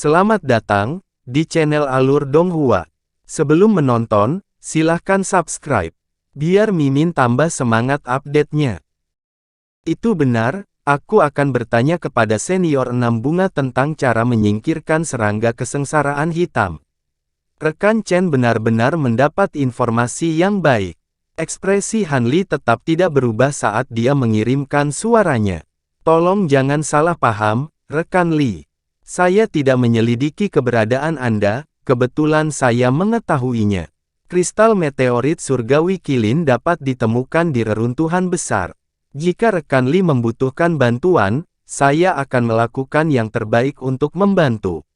Selamat datang di channel Alur Donghua. Sebelum menonton, silahkan subscribe, biar Mimin tambah semangat update-nya. Itu benar, aku akan bertanya kepada senior 6 bunga tentang cara menyingkirkan serangga kesengsaraan hitam. Rekan Chen benar-benar mendapat informasi yang baik. Ekspresi Han Li tetap tidak berubah saat dia mengirimkan suaranya. Tolong jangan salah paham, rekan Li. Saya tidak menyelidiki keberadaan Anda, kebetulan saya mengetahuinya. Kristal meteorit surgawi Qilin dapat ditemukan di reruntuhan besar. Jika rekan Li membutuhkan bantuan, saya akan melakukan yang terbaik untuk membantu.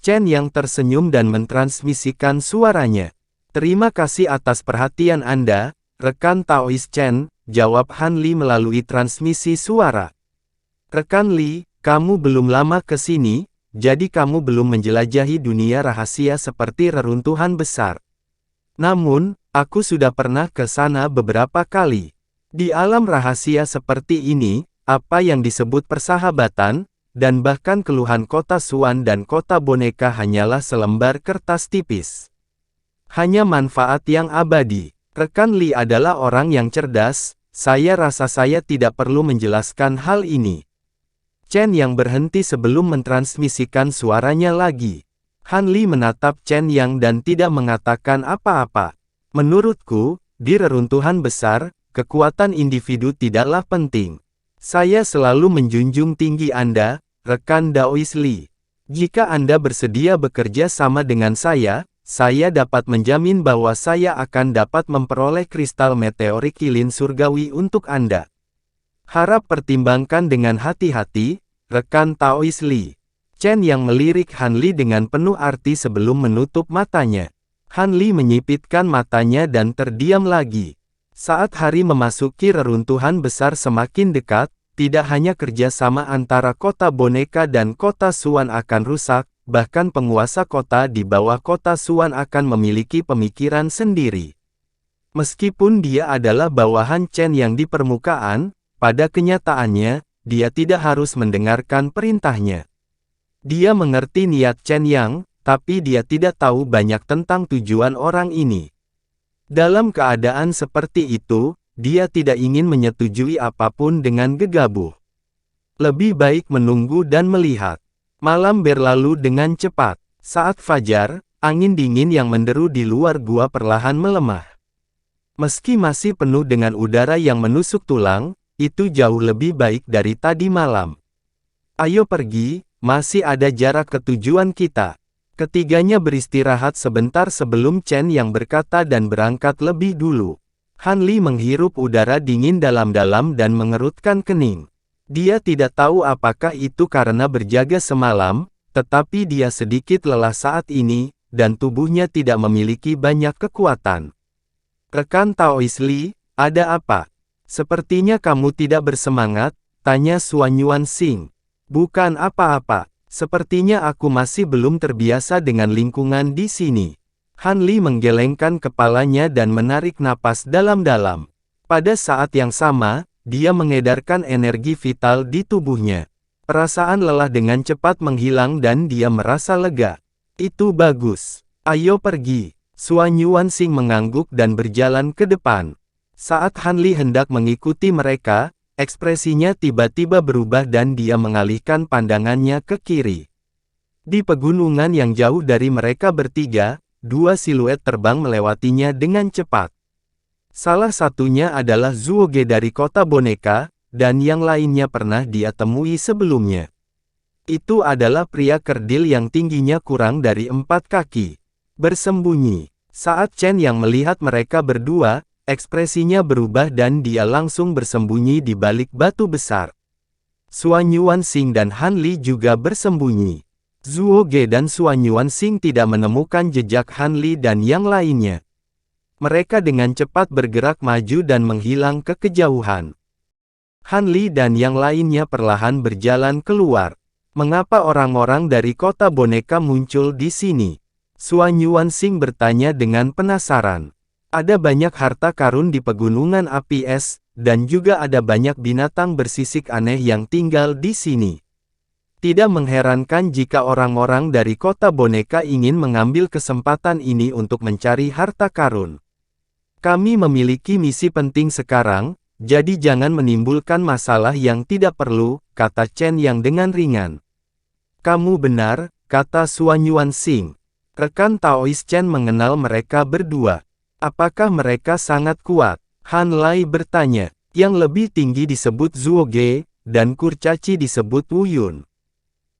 Chen yang tersenyum dan mentransmisikan suaranya. Terima kasih atas perhatian Anda, rekan Taois Chen, jawab Han Li melalui transmisi suara. Rekan Li, kamu belum lama ke sini, jadi kamu belum menjelajahi dunia rahasia seperti reruntuhan besar. Namun, aku sudah pernah ke sana beberapa kali. Di alam rahasia seperti ini, apa yang disebut persahabatan, dan bahkan keluhan kota Suan dan kota boneka hanyalah selembar kertas tipis. Hanya manfaat yang abadi. Rekan Li adalah orang yang cerdas, saya rasa saya tidak perlu menjelaskan hal ini. Chen yang berhenti sebelum mentransmisikan suaranya lagi. Han Li menatap Chen Yang dan tidak mengatakan apa-apa. Menurutku, di reruntuhan besar, kekuatan individu tidaklah penting. Saya selalu menjunjung tinggi Anda, rekan Daois Li. Jika Anda bersedia bekerja sama dengan saya dapat menjamin bahwa saya akan dapat memperoleh kristal meteorik Qilin surgawi untuk Anda. Harap pertimbangkan dengan hati-hati, rekan Taois Li. Chen yang melirik Han Li dengan penuh arti sebelum menutup matanya. Han Li menyipitkan matanya dan terdiam lagi. Saat hari memasuki reruntuhan besar semakin dekat, tidak hanya kerjasama antara kota boneka dan kota Suan akan rusak, bahkan penguasa kota di bawah kota Suan akan memiliki pemikiran sendiri. Meskipun dia adalah bawahan Chen yang di permukaan, pada kenyataannya, dia tidak harus mendengarkan perintahnya. Dia mengerti niat Chen Yang, tapi dia tidak tahu banyak tentang tujuan orang ini. Dalam keadaan seperti itu, dia tidak ingin menyetujui apapun dengan gegabah. Lebih baik menunggu dan melihat. Malam berlalu dengan cepat. Saat fajar, angin dingin yang menderu di luar gua perlahan melemah. Meski masih penuh dengan udara yang menusuk tulang, itu jauh lebih baik dari tadi malam. Ayo pergi, masih ada jarak ke tujuan kita. Ketiganya beristirahat sebentar sebelum Chen yang berkata dan berangkat lebih dulu. Han Li menghirup udara dingin dalam-dalam dan mengerutkan kening. Dia tidak tahu apakah itu karena berjaga semalam, tetapi dia sedikit lelah saat ini, dan tubuhnya tidak memiliki banyak kekuatan. Rekan Taois Li, ada apa? Sepertinya kamu tidak bersemangat, tanya Suan Yuanxing. Bukan apa-apa, sepertinya aku masih belum terbiasa dengan lingkungan di sini. Han Li menggelengkan kepalanya dan menarik napas dalam-dalam. Pada saat yang sama, dia mengedarkan energi vital di tubuhnya. Perasaan lelah dengan cepat menghilang dan dia merasa lega. Itu bagus. Ayo pergi. Suan Yuanxing mengangguk dan berjalan ke depan. Saat Han Li hendak mengikuti mereka, ekspresinya tiba-tiba berubah dan dia mengalihkan pandangannya ke kiri. Di pegunungan yang jauh dari mereka bertiga, dua siluet terbang melewatinya dengan cepat. Salah satunya adalah Zuoge dari kota boneka, dan yang lainnya pernah dia temui sebelumnya. Itu adalah pria kerdil yang tingginya kurang dari 4 kaki. Bersembunyi. Saat Chen yang melihat mereka berdua, ekspresinya berubah dan dia langsung bersembunyi di balik batu besar. Suan Yuanxing dan Han Li juga bersembunyi. Zuoge dan Suan Yuanxing tidak menemukan jejak Han Li dan yang lainnya. Mereka dengan cepat bergerak maju dan menghilang ke kejauhan. Han Li dan yang lainnya perlahan berjalan keluar. Mengapa orang-orang dari kota boneka muncul di sini? Suan Yuanxing bertanya dengan penasaran. Ada banyak harta karun di pegunungan api es, dan juga ada banyak binatang bersisik aneh yang tinggal di sini. Tidak mengherankan jika orang-orang dari kota boneka ingin mengambil kesempatan ini untuk mencari harta karun. Kami memiliki misi penting sekarang, jadi jangan menimbulkan masalah yang tidak perlu, kata Chen Yang dengan ringan. Kamu benar, kata Suan Yuansing. Rekan Taois Chen mengenal mereka berdua. Apakah mereka sangat kuat? Han Lai bertanya. Yang lebih tinggi disebut Zuo Ge, dan kurcaci disebut Wu Yun.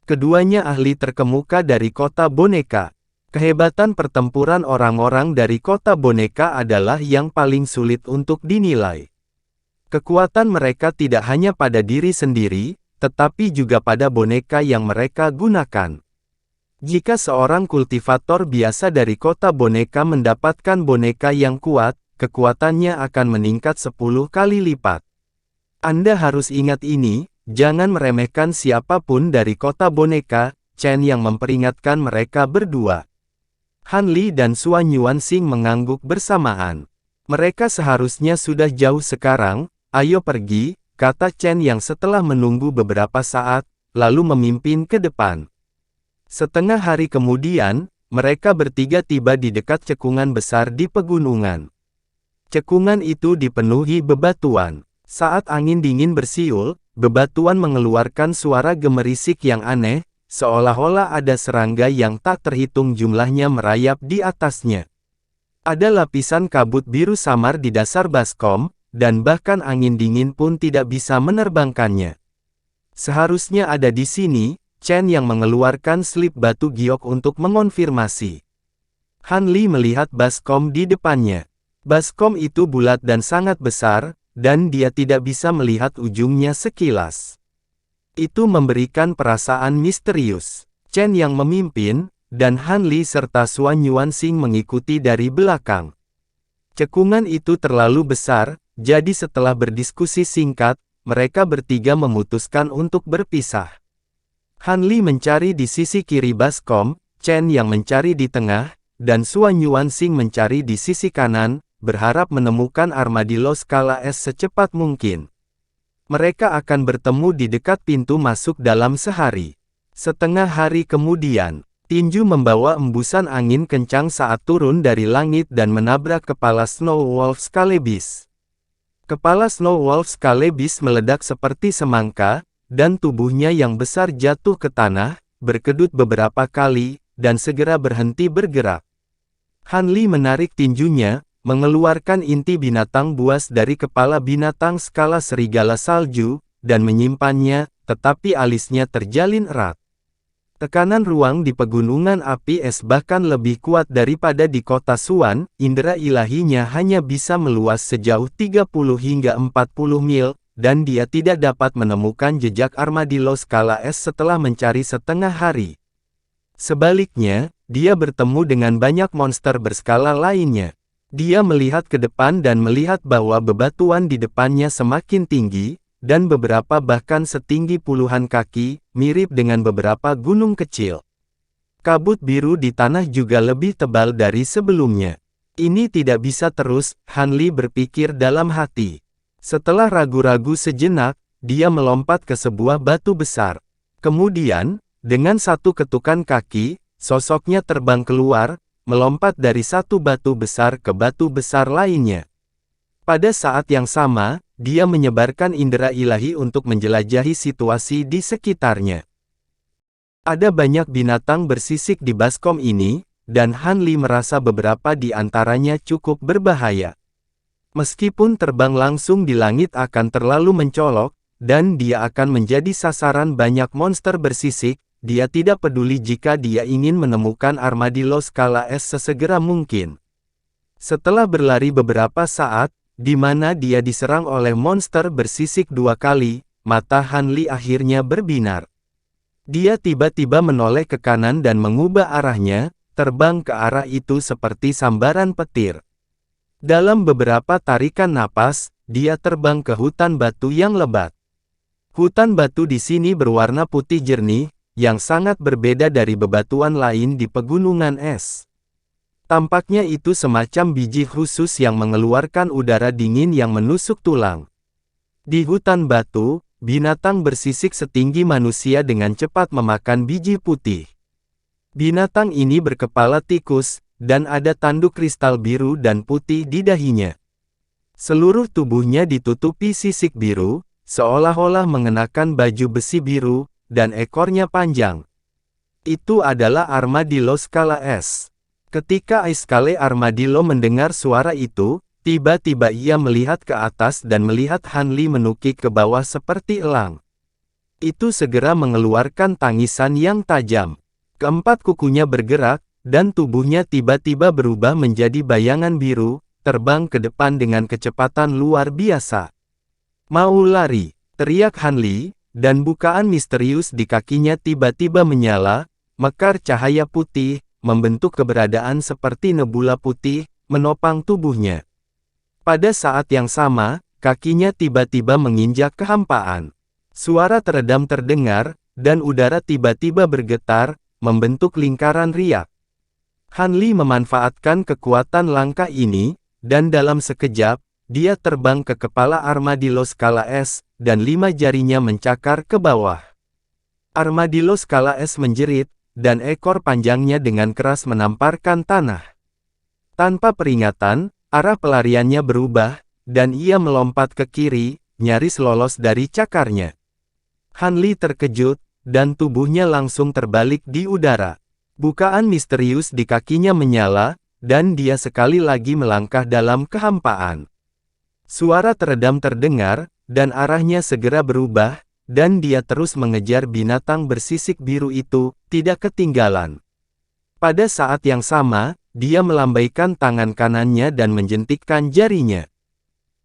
Keduanya ahli terkemuka dari kota boneka. Kehebatan pertempuran orang-orang dari kota boneka adalah yang paling sulit untuk dinilai. Kekuatan mereka tidak hanya pada diri sendiri, tetapi juga pada boneka yang mereka gunakan. Jika seorang kultivator biasa dari kota boneka mendapatkan boneka yang kuat, kekuatannya akan meningkat 10 kali lipat. Anda harus ingat ini, jangan meremehkan siapapun dari kota boneka, Chen yang memperingatkan mereka berdua. Han Li dan Suan Yuansing mengangguk bersamaan. Mereka seharusnya sudah jauh sekarang, ayo pergi, kata Chen yang setelah menunggu beberapa saat, lalu memimpin ke depan. Setengah hari kemudian, mereka bertiga tiba di dekat cekungan besar di pegunungan. Cekungan itu dipenuhi bebatuan. Saat angin dingin bersiul, bebatuan mengeluarkan suara gemerisik yang aneh, seolah-olah ada serangga yang tak terhitung jumlahnya merayap di atasnya. Ada lapisan kabut biru samar di dasar baskom, dan bahkan angin dingin pun tidak bisa menerbangkannya. Seharusnya ada di sini, Chen yang mengeluarkan slip batu giok untuk mengonfirmasi. Han Li melihat baskom di depannya. Baskom itu bulat dan sangat besar, dan dia tidak bisa melihat ujungnya sekilas. Itu memberikan perasaan misterius. Chen yang memimpin, dan Han Li serta Suan Yuansing mengikuti dari belakang. Cekungan itu terlalu besar, jadi setelah berdiskusi singkat, mereka bertiga memutuskan untuk berpisah. Han Li mencari di sisi kiri baskom, Chen yang mencari di tengah, dan Suan Yuansing mencari di sisi kanan, berharap menemukan armadillo skala es secepat mungkin. Mereka akan bertemu di dekat pintu masuk dalam sehari. Setengah hari kemudian, tinju membawa embusan angin kencang saat turun dari langit dan menabrak kepala Snow Wolf Scalebis. Kepala Snow Wolf Scalebis meledak seperti semangka, dan tubuhnya yang besar jatuh ke tanah, berkedut beberapa kali, dan segera berhenti bergerak. Han Li menarik tinjunya, mengeluarkan inti binatang buas dari kepala binatang skala serigala salju, dan menyimpannya, tetapi alisnya terjalin erat. Tekanan ruang di pegunungan api es bahkan lebih kuat daripada di kota Suan, indera ilahinya hanya bisa meluas sejauh 30 hingga 40 mil, dan dia tidak dapat menemukan jejak armadillo skala es setelah mencari setengah hari. Sebaliknya, dia bertemu dengan banyak monster berskala lainnya. Dia melihat ke depan dan melihat bahwa bebatuan di depannya semakin tinggi, dan beberapa bahkan setinggi puluhan kaki, mirip dengan beberapa gunung kecil. Kabut biru di tanah juga lebih tebal dari sebelumnya. Ini tidak bisa terus, Han Li berpikir dalam hati. Setelah ragu-ragu sejenak, dia melompat ke sebuah batu besar. Kemudian, dengan satu ketukan kaki, sosoknya terbang keluar, melompat dari satu batu besar ke batu besar lainnya. Pada saat yang sama, dia menyebarkan indera ilahi untuk menjelajahi situasi di sekitarnya. Ada banyak binatang bersisik di baskom ini, dan Han Li merasa beberapa di antaranya cukup berbahaya. Meskipun terbang langsung di langit akan terlalu mencolok, dan dia akan menjadi sasaran banyak monster bersisik, dia tidak peduli jika dia ingin menemukan armadillo skala es sesegera mungkin. Setelah berlari beberapa saat, di mana dia diserang oleh monster bersisik 2 kali, mata Han Li akhirnya berbinar. Dia tiba-tiba menoleh ke kanan dan mengubah arahnya, terbang ke arah itu seperti sambaran petir. Dalam beberapa tarikan napas, dia terbang ke hutan batu yang lebat. Hutan batu di sini berwarna putih jernih, yang sangat berbeda dari bebatuan lain di pegunungan es. Tampaknya itu semacam biji khusus yang mengeluarkan udara dingin yang menusuk tulang. Di hutan batu, binatang bersisik setinggi manusia dengan cepat memakan biji putih. Binatang ini berkepala tikus, dan ada tanduk kristal biru dan putih di dahinya. Seluruh tubuhnya ditutupi sisik biru, seolah-olah mengenakan baju besi biru, dan ekornya panjang. Itu adalah armadillo skala S. Ketika Iskale Armadillo mendengar suara itu, tiba-tiba ia melihat ke atas dan melihat Han Li menukik ke bawah seperti elang. Itu segera mengeluarkan tangisan yang tajam. Keempat kukunya bergerak, dan tubuhnya tiba-tiba berubah menjadi bayangan biru, terbang ke depan dengan kecepatan luar biasa. Mau lari, teriak Han Li, dan bukaan misterius di kakinya tiba-tiba menyala, mekar cahaya putih, membentuk keberadaan seperti nebula putih, menopang tubuhnya. Pada saat yang sama, kakinya tiba-tiba menginjak kehampaan. Suara teredam terdengar, dan udara tiba-tiba bergetar, membentuk lingkaran riak. Han Li memanfaatkan kekuatan langkah ini, dan dalam sekejap, dia terbang ke kepala armadillo skala S, dan 5 jarinya mencakar ke bawah. Armadillo skala S menjerit, dan ekor panjangnya dengan keras menamparkan tanah. Tanpa peringatan, arah pelariannya berubah, dan ia melompat ke kiri, nyaris lolos dari cakarnya. Han Li terkejut, dan tubuhnya langsung terbalik di udara. Bukaan misterius di kakinya menyala, dan dia sekali lagi melangkah dalam kehampaan. Suara teredam terdengar, dan arahnya segera berubah, dan dia terus mengejar binatang bersisik biru itu, tidak ketinggalan. Pada saat yang sama, dia melambaikan tangan kanannya dan menjentikkan jarinya.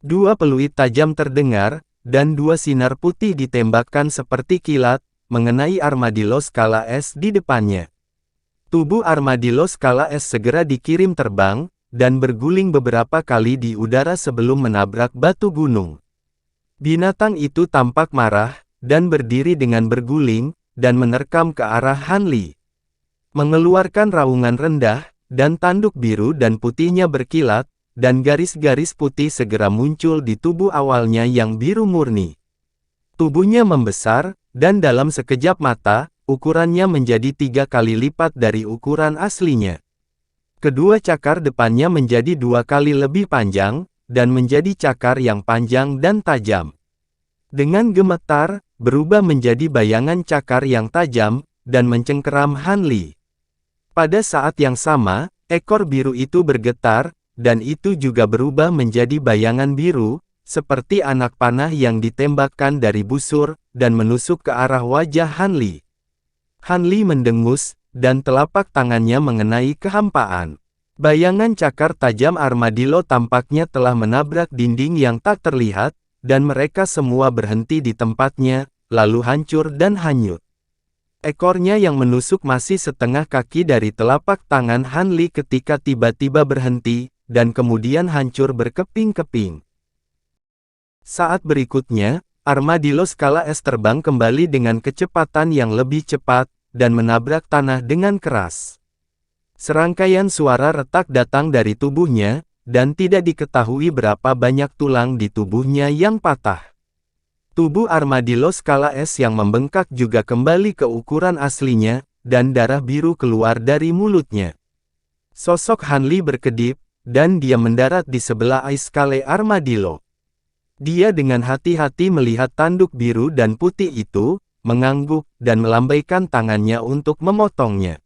2 peluit tajam terdengar, dan 2 sinar putih ditembakkan seperti kilat, mengenai armadillo skala S di depannya. Tubuh armadillo skala S segera dikirim terbang, dan berguling beberapa kali di udara sebelum menabrak batu gunung. Binatang itu tampak marah, dan berdiri dengan berguling, dan menerkam ke arah Han Li. Mengeluarkan raungan rendah, dan tanduk biru dan putihnya berkilat, dan garis-garis putih segera muncul di tubuh awalnya yang biru murni. Tubuhnya membesar, dan dalam sekejap mata, ukurannya menjadi 3 kali lipat dari ukuran aslinya. Kedua cakar depannya menjadi 2 kali lebih panjang, dan menjadi cakar yang panjang dan tajam. Dengan gemetar, berubah menjadi bayangan cakar yang tajam, dan mencengkeram Han Li. Pada saat yang sama, ekor biru itu bergetar, dan itu juga berubah menjadi bayangan biru, seperti anak panah yang ditembakkan dari busur, dan menusuk ke arah wajah Han Li. Han Li mendengus, dan telapak tangannya mengenai kehampaan. Bayangan cakar tajam armadillo tampaknya telah menabrak dinding yang tak terlihat, dan mereka semua berhenti di tempatnya, lalu hancur dan hanyut. Ekornya yang menusuk masih setengah kaki dari telapak tangan Han Li ketika tiba-tiba berhenti, dan kemudian hancur berkeping-keping. Saat berikutnya, armadillo skala S terbang kembali dengan kecepatan yang lebih cepat, dan menabrak tanah dengan keras. Serangkaian suara retak datang dari tubuhnya, dan tidak diketahui berapa banyak tulang di tubuhnya yang patah. Tubuh armadillo skala S yang membengkak juga kembali ke ukuran aslinya, dan darah biru keluar dari mulutnya. Sosok Han Li berkedip, dan dia mendarat di sebelah Iskale Armadillo. Dia dengan hati-hati melihat tanduk biru dan putih itu, mengangguk, dan melambaikan tangannya untuk memotongnya.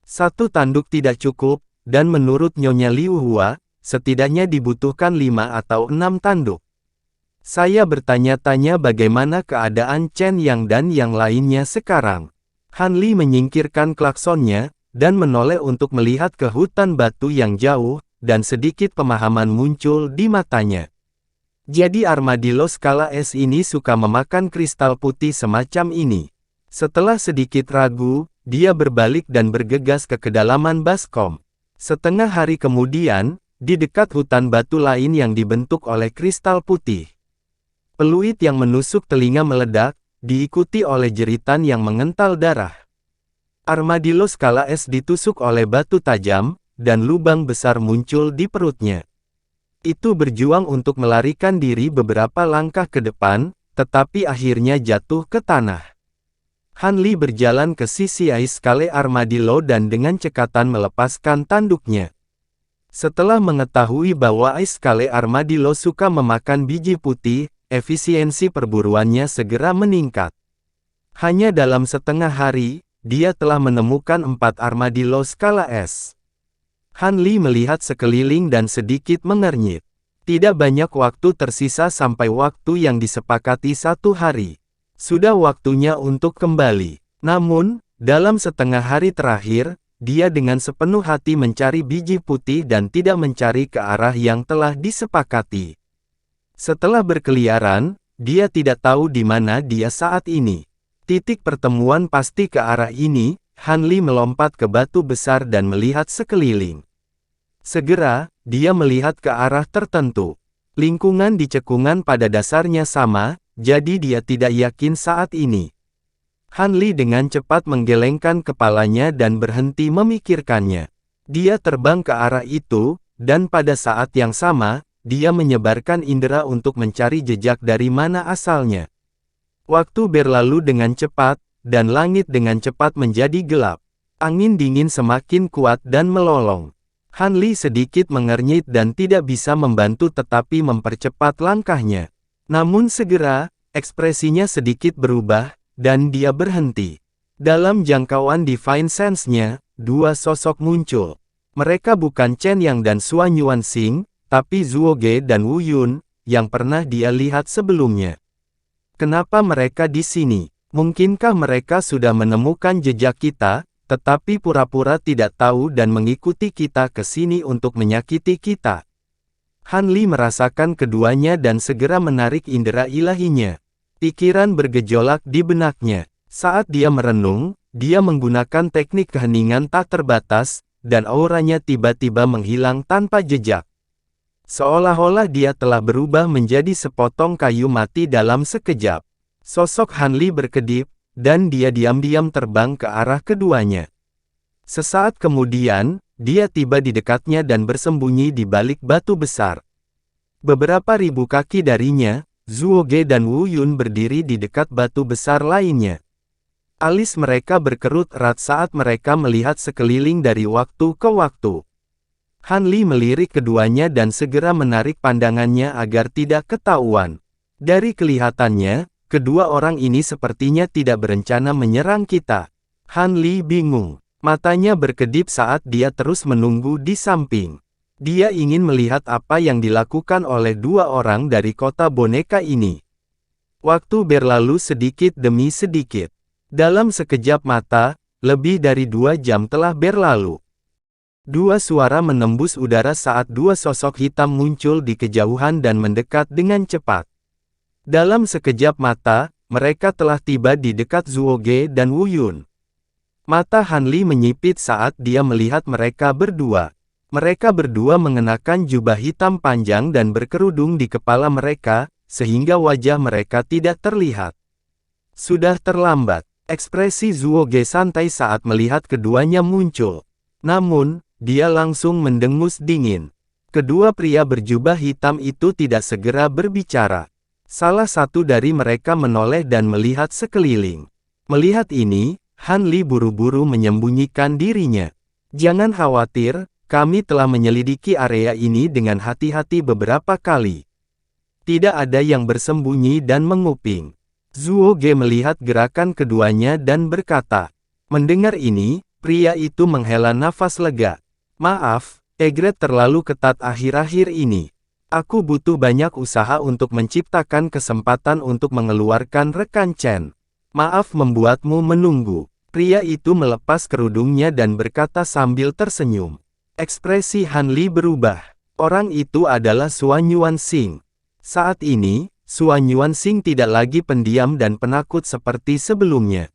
1 tanduk tidak cukup, dan menurut Nyonya Liu Hua, setidaknya dibutuhkan 5 atau 6 tanduk. Saya bertanya-tanya bagaimana keadaan Chen Yang dan yang lainnya sekarang. Han Li menyingkirkan klaksonnya, dan menoleh untuk melihat ke hutan batu yang jauh, dan sedikit pemahaman muncul di matanya. Jadi armadillo skala S ini suka memakan kristal putih semacam ini. Setelah sedikit ragu, dia berbalik dan bergegas ke kedalaman baskom. Setengah hari kemudian, di dekat hutan batu lain yang dibentuk oleh kristal putih. Peluit yang menusuk telinga meledak, diikuti oleh jeritan yang mengental darah. Armadillo skala S ditusuk oleh batu tajam, dan lubang besar muncul di perutnya. Itu berjuang untuk melarikan diri beberapa langkah ke depan, tetapi akhirnya jatuh ke tanah. Han Li berjalan ke sisi Ice Scale Armadillo dan dengan cekatan melepaskan tanduknya. Setelah mengetahui bahwa Ice Scale Armadillo suka memakan biji putih, efisiensi perburuannya segera meningkat. Hanya dalam setengah hari, dia telah menemukan 4 armadillo skala S. Han Li melihat sekeliling dan sedikit mengernyit. Tidak banyak waktu tersisa sampai waktu yang disepakati 1 hari. Sudah waktunya untuk kembali. Namun, dalam setengah hari terakhir, dia dengan sepenuh hati mencari biji putih dan tidak mencari ke arah yang telah disepakati. Setelah berkeliaran, dia tidak tahu di mana dia saat ini. Titik pertemuan pasti ke arah ini. Han Li melompat ke batu besar dan melihat sekeliling. Segera, dia melihat ke arah tertentu. Lingkungan di cekungan pada dasarnya sama, jadi dia tidak yakin saat ini. Han Li dengan cepat menggelengkan kepalanya dan berhenti memikirkannya. Dia terbang ke arah itu, dan pada saat yang sama, dia menyebarkan indera untuk mencari jejak dari mana asalnya. Waktu berlalu dengan cepat, dan langit dengan cepat menjadi gelap. Angin dingin semakin kuat dan melolong. Han Li sedikit mengernyit dan tidak bisa membantu tetapi mempercepat langkahnya. Namun segera, ekspresinya sedikit berubah, dan dia berhenti. Dalam jangkauan Divine Sense-nya, 2 sosok muncul. Mereka bukan Chen Yang dan Suan Yuanxing, tapi Zhuo Ge dan Wu Yun, yang pernah dia lihat sebelumnya. Kenapa mereka di sini? Mungkinkah mereka sudah menemukan jejak kita, tetapi pura-pura tidak tahu dan mengikuti kita ke sini untuk menyakiti kita? Han Li merasakan keduanya dan segera menarik indera ilahinya. Pikiran bergejolak di benaknya. Saat dia merenung, dia menggunakan teknik keheningan tak terbatas, dan auranya tiba-tiba menghilang tanpa jejak. Seolah-olah dia telah berubah menjadi sepotong kayu mati dalam sekejap. Sosok Han Li berkedip, dan dia diam-diam terbang ke arah keduanya. Sesaat kemudian, dia tiba di dekatnya dan bersembunyi di balik batu besar. Beberapa ribu kaki darinya, Zhuo Ge dan Wu Yun berdiri di dekat batu besar lainnya. Alis mereka berkerut erat saat mereka melihat sekeliling dari waktu ke waktu. Han Li melirik keduanya dan segera menarik pandangannya agar tidak ketahuan. Dari kelihatannya, kedua orang ini sepertinya tidak berencana menyerang kita. Han Li bingung. Matanya berkedip saat dia terus menunggu di samping. Dia ingin melihat apa yang dilakukan oleh 2 orang dari kota boneka ini. Waktu berlalu sedikit demi sedikit. Dalam sekejap mata, lebih dari 2 jam telah berlalu. 2 suara menembus udara saat 2 sosok hitam muncul di kejauhan dan mendekat dengan cepat. Dalam sekejap mata, mereka telah tiba di dekat Zhuo Ge dan Wu Yun. Mata Han Li menyipit saat dia melihat mereka berdua. Mereka berdua mengenakan jubah hitam panjang dan berkerudung di kepala mereka, sehingga wajah mereka tidak terlihat. Sudah terlambat. Ekspresi Zhuo Ge santai saat melihat keduanya muncul. Namun, dia langsung mendengus dingin. Kedua pria berjubah hitam itu tidak segera berbicara. Salah satu dari mereka menoleh dan melihat sekeliling. Melihat ini, Han Li buru-buru menyembunyikan dirinya. Jangan khawatir, kami telah menyelidiki area ini dengan hati-hati beberapa kali. Tidak ada yang bersembunyi dan menguping. Zhuo Ge melihat gerakan keduanya dan berkata. Mendengar ini, pria itu menghela nafas lega. Maaf, Egret terlalu ketat akhir-akhir ini. Aku butuh banyak usaha untuk menciptakan kesempatan untuk mengeluarkan rekan Chen. Maaf membuatmu menunggu. Pria itu melepas kerudungnya dan berkata sambil tersenyum. Ekspresi Han Li berubah. Orang itu adalah Suan Yuanxing. Saat ini, Suan Yuanxing tidak lagi pendiam dan penakut seperti sebelumnya.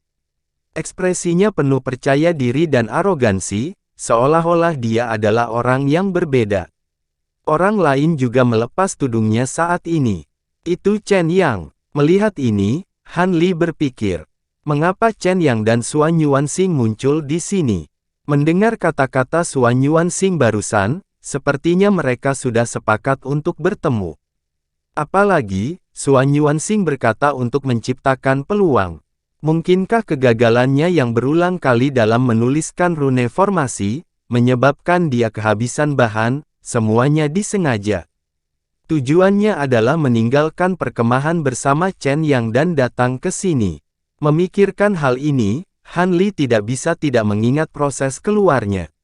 Ekspresinya penuh percaya diri dan arogansi, seolah-olah dia adalah orang yang berbeda. Orang lain juga melepas tudungnya saat ini. Itu Chen Yang. Melihat ini, Han Li berpikir. Mengapa Chen Yang dan Suan Yuanxing muncul di sini? Mendengar kata-kata Suan Yuanxing barusan, sepertinya mereka sudah sepakat untuk bertemu. Apalagi, Xuan Yuanxing berkata untuk menciptakan peluang. Mungkinkah kegagalannya yang berulang kali dalam menuliskan rune formasi, menyebabkan dia kehabisan bahan, semuanya disengaja. Tujuannya adalah meninggalkan perkemahan bersama Chen Yang dan datang ke sini. Memikirkan hal ini, Han Li tidak bisa tidak mengingat proses keluarnya.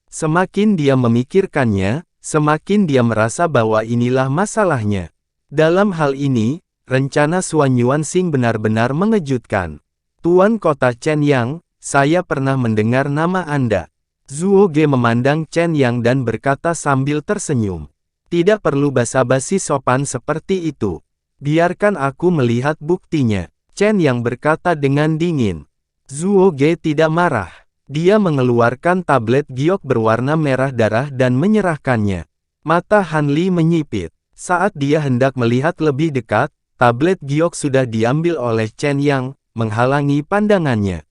Semakin dia memikirkannya, semakin dia merasa bahwa inilah masalahnya. Dalam hal ini, rencana Xuan Yuanxing benar-benar mengejutkan. Tuan Kota Chen Yang, saya pernah mendengar nama Anda. Zhuo Ge memandang Chen Yang dan berkata sambil tersenyum. Tidak perlu basa-basi sopan seperti itu. Biarkan aku melihat buktinya. Chen Yang berkata dengan dingin. Zhuo Ge tidak marah. Dia mengeluarkan tablet giok berwarna merah darah dan menyerahkannya. Mata Han Li menyipit. Saat dia hendak melihat lebih dekat, tablet giok sudah diambil oleh Chen Yang, menghalangi pandangannya.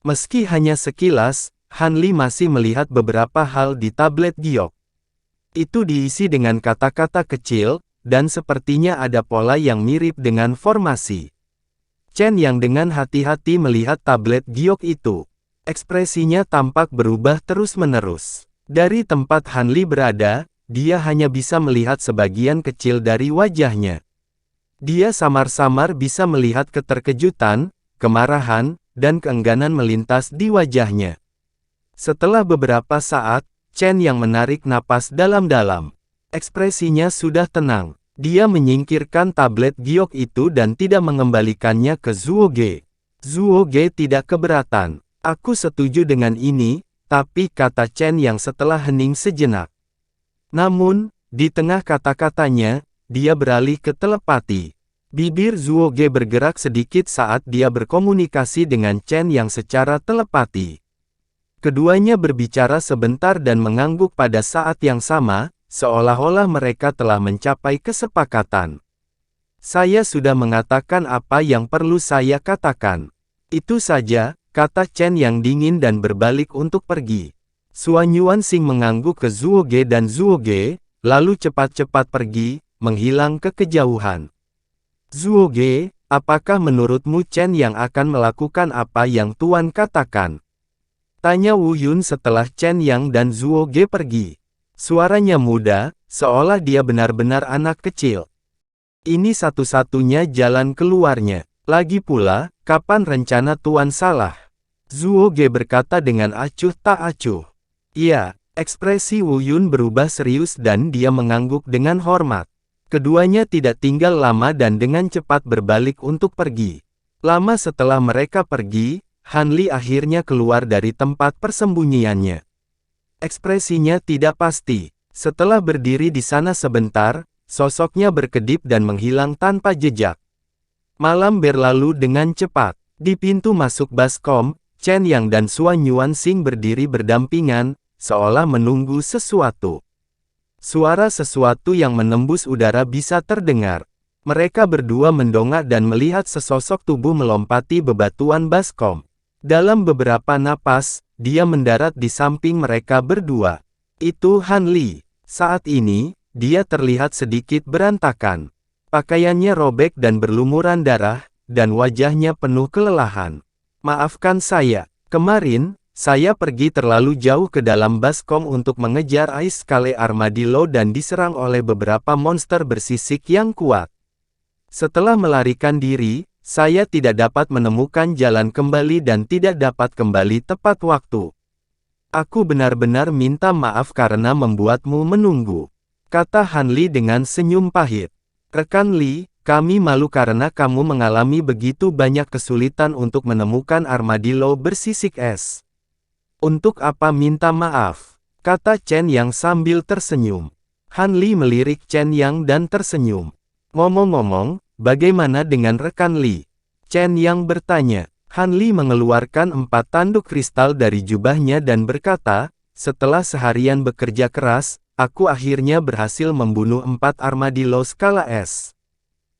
Meski hanya sekilas, Han Li masih melihat beberapa hal di tablet giok. Itu diisi dengan kata-kata kecil, dan sepertinya ada pola yang mirip dengan formasi. Chen Yang dengan hati-hati melihat tablet giok itu. Ekspresinya tampak berubah terus-menerus. Dari tempat Han Li berada, dia hanya bisa melihat sebagian kecil dari wajahnya. Dia samar-samar bisa melihat keterkejutan, kemarahan, dan keengganan melintas di wajahnya. Setelah beberapa saat, Chen Yang menarik napas dalam-dalam. Ekspresinya sudah tenang. Dia menyingkirkan tablet giok itu dan tidak mengembalikannya ke Zhuo Ge. Zhuo Ge tidak keberatan. Aku setuju dengan ini, tapi kata Chen Yang setelah hening sejenak. Namun, di tengah kata-katanya, dia beralih ke telepati. Bibir Zhuo Ge bergerak sedikit saat dia berkomunikasi dengan Chen Yang secara telepati. Keduanya berbicara sebentar dan mengangguk pada saat yang sama, seolah-olah mereka telah mencapai kesepakatan. Saya sudah mengatakan apa yang perlu saya katakan. Itu saja, kata Chen Yang dingin dan berbalik untuk pergi. Xuan Yuanxing mengangguk ke Zhuo Ge dan Zhuo Ge, lalu cepat-cepat pergi, menghilang ke kejauhan. Zhuo Ge, apakah menurutmu Chen Yang akan melakukan apa yang Tuan katakan? Tanya Wu Yun setelah Chen Yang dan Zhuo Ge pergi. Suaranya muda, seolah dia benar-benar anak kecil. Ini satu-satunya jalan keluarnya. Lagi pula, kapan rencana Tuan salah? Zhuo Ge berkata dengan acuh tak acuh. Iya, ekspresi Wu Yun berubah serius dan dia mengangguk dengan hormat. Keduanya tidak tinggal lama dan dengan cepat berbalik untuk pergi. Lama setelah mereka pergi, Han Li akhirnya keluar dari tempat persembunyiannya. Ekspresinya tidak pasti. Setelah berdiri di sana sebentar, sosoknya berkedip dan menghilang tanpa jejak. Malam berlalu dengan cepat. Di pintu masuk Baskom, Chen Yang dan Xuan Yuanxing berdiri berdampingan, seolah menunggu sesuatu. Suara sesuatu yang menembus udara bisa terdengar. Mereka berdua mendongak dan melihat sesosok tubuh melompati bebatuan Baskom. Dalam beberapa napas, dia mendarat di samping mereka berdua. Itu Han Li. Saat ini, dia terlihat sedikit berantakan. Pakaiannya robek dan berlumuran darah, dan wajahnya penuh kelelahan. Maafkan saya, kemarin, saya pergi terlalu jauh ke dalam Baskom untuk mengejar Ice Scale Armadillo dan diserang oleh beberapa monster bersisik yang kuat. Setelah melarikan diri, saya tidak dapat menemukan jalan kembali dan tidak dapat kembali tepat waktu. Aku benar-benar minta maaf karena membuatmu menunggu, kata Han Li dengan senyum pahit. Rekan Li, kami malu karena kamu mengalami begitu banyak kesulitan untuk menemukan armadillo bersisik es. Untuk apa minta maaf? Kata Chen Yang sambil tersenyum. Han Li melirik Chen Yang dan tersenyum. Ngomong-ngomong, bagaimana dengan rekan Li? Chen Yang bertanya. Han Li mengeluarkan 4 tanduk kristal dari jubahnya dan berkata, setelah seharian bekerja keras, aku akhirnya berhasil membunuh 4 armadillo skala es.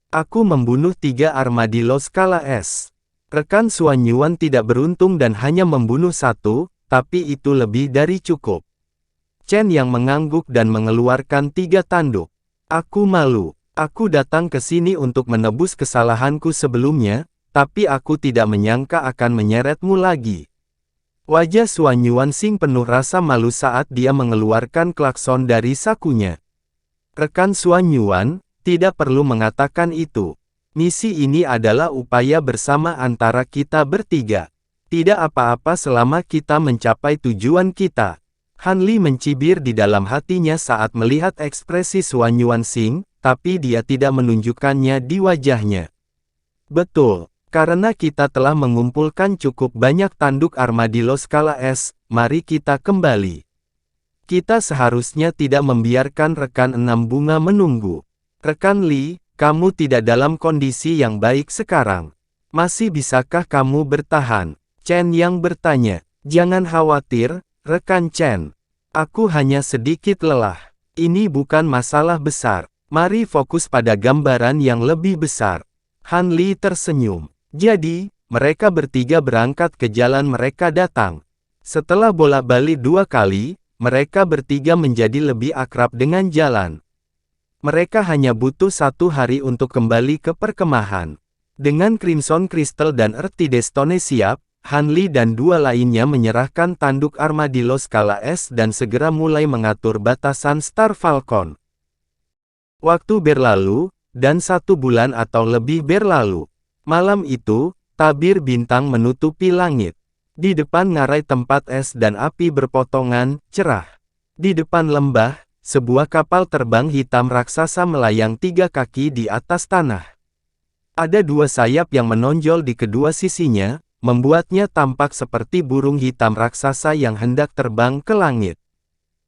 Aku membunuh 3 armadillo skala es. Rekan Xuan Yuan tidak beruntung dan hanya membunuh 1, tapi itu lebih dari cukup. Chen Yang mengangguk dan mengeluarkan 3 tanduk. Aku malu. Aku datang ke sini untuk menebus kesalahanku sebelumnya, tapi aku tidak menyangka akan menyeretmu lagi. Wajah Xuan Yuansing penuh rasa malu saat dia mengeluarkan klakson dari sakunya. Rekan Xuan Yuan, tidak perlu mengatakan itu. Misi ini adalah upaya bersama antara kita bertiga. Tidak apa-apa selama kita mencapai tujuan kita. Han Li mencibir di dalam hatinya saat melihat ekspresi Xuan Yuansing, tapi dia tidak menunjukkannya di wajahnya. Betul, karena kita telah mengumpulkan cukup banyak tanduk armadillo skala S, mari kita kembali. Kita seharusnya tidak membiarkan rekan enam bunga menunggu. Rekan Li, kamu tidak dalam kondisi yang baik sekarang. Masih bisakah kamu bertahan? Chen Yang bertanya. Jangan khawatir, rekan Chen. Aku hanya sedikit lelah. Ini bukan masalah besar. Mari fokus pada gambaran yang lebih besar. Han Li tersenyum. Jadi, mereka bertiga berangkat ke jalan mereka datang. Setelah bolak-balik 2 kali, mereka bertiga menjadi lebih akrab dengan jalan. Mereka hanya butuh 1 hari untuk kembali ke perkemahan. Dengan Crimson Crystal dan Earthy Stone siap, Han Li dan 2 lainnya menyerahkan tanduk armadillo skala S dan segera mulai mengatur batasan Star Falcon. Waktu berlalu, dan 1 bulan atau lebih berlalu. Malam itu, tabir bintang menutupi langit. Di depan ngarai tempat es dan api berpotongan, cerah. Di depan lembah, sebuah kapal terbang hitam raksasa melayang 3 kaki di atas tanah. Ada 2 sayap yang menonjol di kedua sisinya, membuatnya tampak seperti burung hitam raksasa yang hendak terbang ke langit.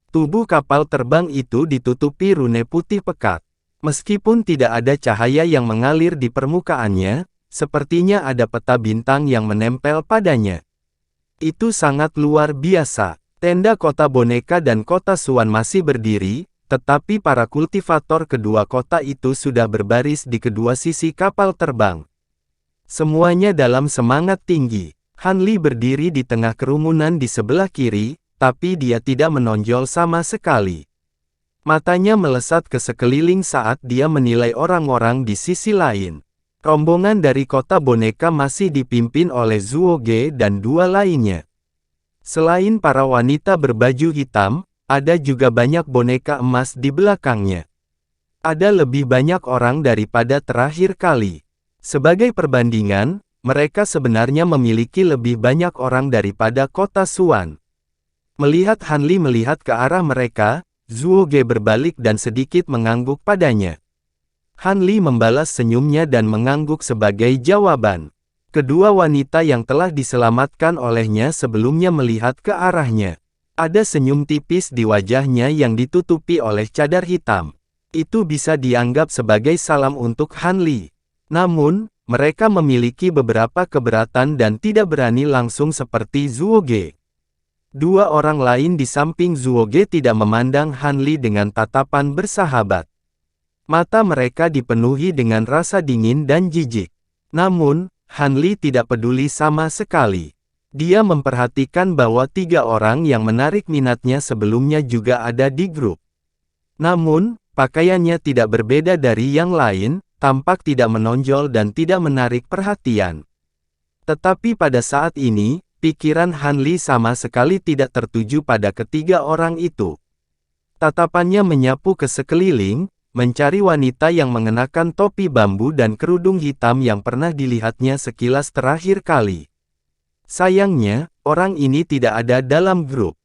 Tubuh kapal terbang itu ditutupi rune putih pekat. Meskipun tidak ada cahaya yang mengalir di permukaannya, sepertinya ada peta bintang yang menempel padanya. Itu sangat luar biasa. Tenda kota boneka dan kota Xuan masih berdiri, tetapi para kultivator kedua kota itu sudah berbaris di kedua sisi kapal terbang. Semuanya dalam semangat tinggi. Han Li berdiri di tengah kerumunan di sebelah kiri, tapi dia tidak menonjol sama sekali. Matanya melesat ke sekeliling saat dia menilai orang-orang di sisi lain. Rombongan dari kota boneka masih dipimpin oleh Zhuo Ge dan 2 lainnya. Selain para wanita berbaju hitam, ada juga banyak boneka emas di belakangnya. Ada lebih banyak orang daripada terakhir kali. Sebagai perbandingan, mereka sebenarnya memiliki lebih banyak orang daripada kota Xuan. Melihat Han Li melihat ke arah mereka, Zhuo Ge berbalik dan sedikit mengangguk padanya. Han Li membalas senyumnya dan mengangguk sebagai jawaban. Kedua wanita yang telah diselamatkan olehnya sebelumnya melihat ke arahnya. Ada senyum tipis di wajahnya yang ditutupi oleh cadar hitam. Itu bisa dianggap sebagai salam untuk Han Li. Namun, mereka memiliki beberapa keberatan dan tidak berani langsung seperti Zhuo Ge. 2 orang lain di samping Zhuo Ge tidak memandang Han Li dengan tatapan bersahabat. Mata mereka dipenuhi dengan rasa dingin dan jijik. Namun, Han Li tidak peduli sama sekali. Dia memperhatikan bahwa 3 orang yang menarik minatnya sebelumnya juga ada di grup. Namun, pakaiannya tidak berbeda dari yang lain, tampak tidak menonjol dan tidak menarik perhatian. Tetapi pada saat ini, pikiran Han Li sama sekali tidak tertuju pada ketiga orang itu. Tatapannya menyapu ke sekeliling, mencari wanita yang mengenakan topi bambu dan kerudung hitam yang pernah dilihatnya sekilas terakhir kali. Sayangnya, orang ini tidak ada dalam grup.